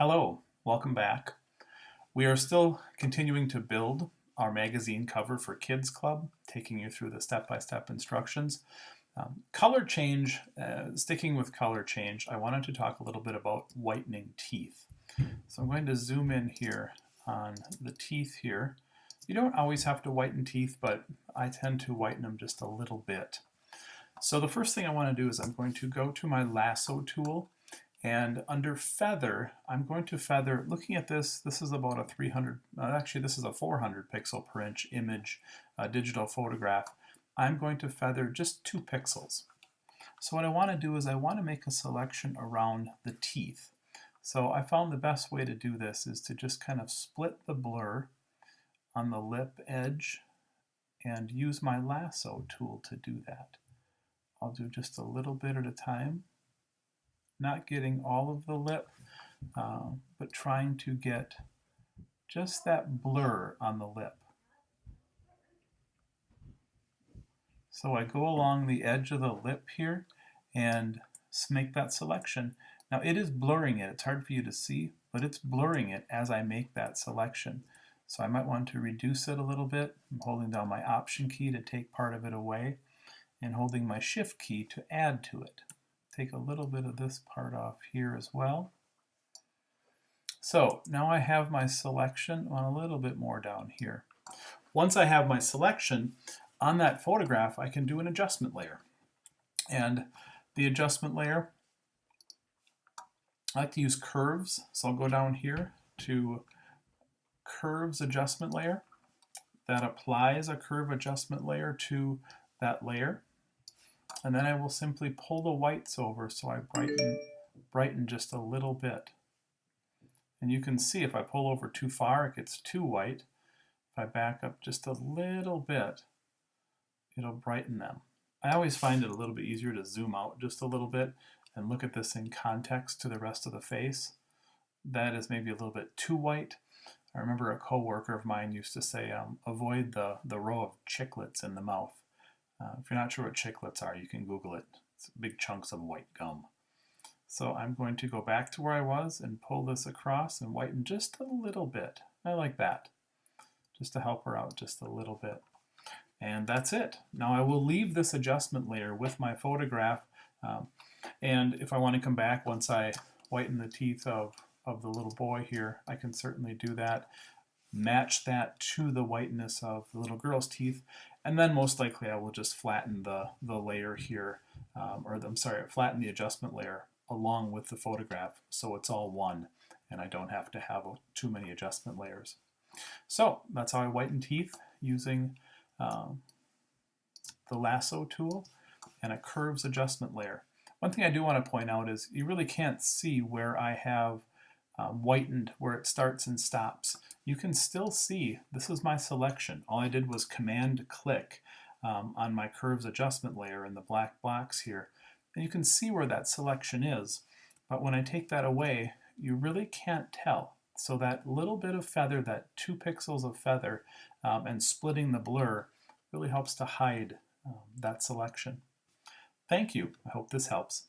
Hello, welcome back. We are still continuing to build our magazine cover for Kids Club, taking you through the step-by-step instructions. Color change, sticking with color change, I wanted to talk a little bit about whitening teeth. So I'm going to zoom in here on the teeth here. You don't always have to whiten teeth, but I tend to whiten them just a little bit. So the first thing I want to do is I'm going to go to my Lasso Tool, and under feather, I'm going to feather, looking at this is about a 300, actually this is a 400 pixel per inch image digital photograph. I'm going to feather just 2 pixels. So what I want to do is I want to make a selection around the teeth. So I found the best way to do this is to just kind of split the blur on the lip edge and use my lasso tool to do that. I'll do just a little bit at a time, not getting all of the lip, but trying to get just that blur on the lip. So I go along the edge of the lip here and make that selection. Now it is blurring it. It's hard for you to see, but it's blurring it as I make that selection. So I might want to reduce it a little bit. I'm holding down my Option key to take part of it away and holding my Shift key to add to it. Take a little bit of this part off here as well. So now I have my selection on a little bit more down here. Once I have my selection on that photograph, I can do an adjustment layer. And the adjustment layer, I like to use curves. So I'll go down here to curves adjustment layer. That applies a curve adjustment layer to that layer. And then I will simply pull the whites over so I brighten just a little bit. And you can see if I pull over too far, it gets too white. If I back up just a little bit, it'll brighten them. I always find it a little bit easier to zoom out just a little bit and look at this in context to the rest of the face. That is maybe a little bit too white. I remember a coworker of mine used to say, avoid the row of chiclets in the mouth. If you're not sure what chiclets are, you can Google it. It's big chunks of white gum. So I'm going to go back to where I was and pull this across and whiten just a little bit. I like that, just to help her out just a little bit. And that's it. Now I will leave this adjustment layer with my photograph. And if I want to come back once I whiten the teeth of the little boy here, I can certainly do that. Match that to the whiteness of the little girl's teeth, and then most likely I will just flatten the layer here, flatten the adjustment layer along with the photograph so it's all one and I don't have to have too many adjustment layers. So that's how I whiten teeth using the lasso tool and a curves adjustment layer. One thing I do want to point out is you really can't see where I have whitened, where it starts and stops. You can still see this is my selection. All I did was command click on my curves adjustment layer in the black box here. And you can see where that selection is. But when I take that away, you really can't tell. So that little bit of feather, that 2 pixels of feather, and splitting the blur really helps to hide that selection. Thank you. I hope this helps.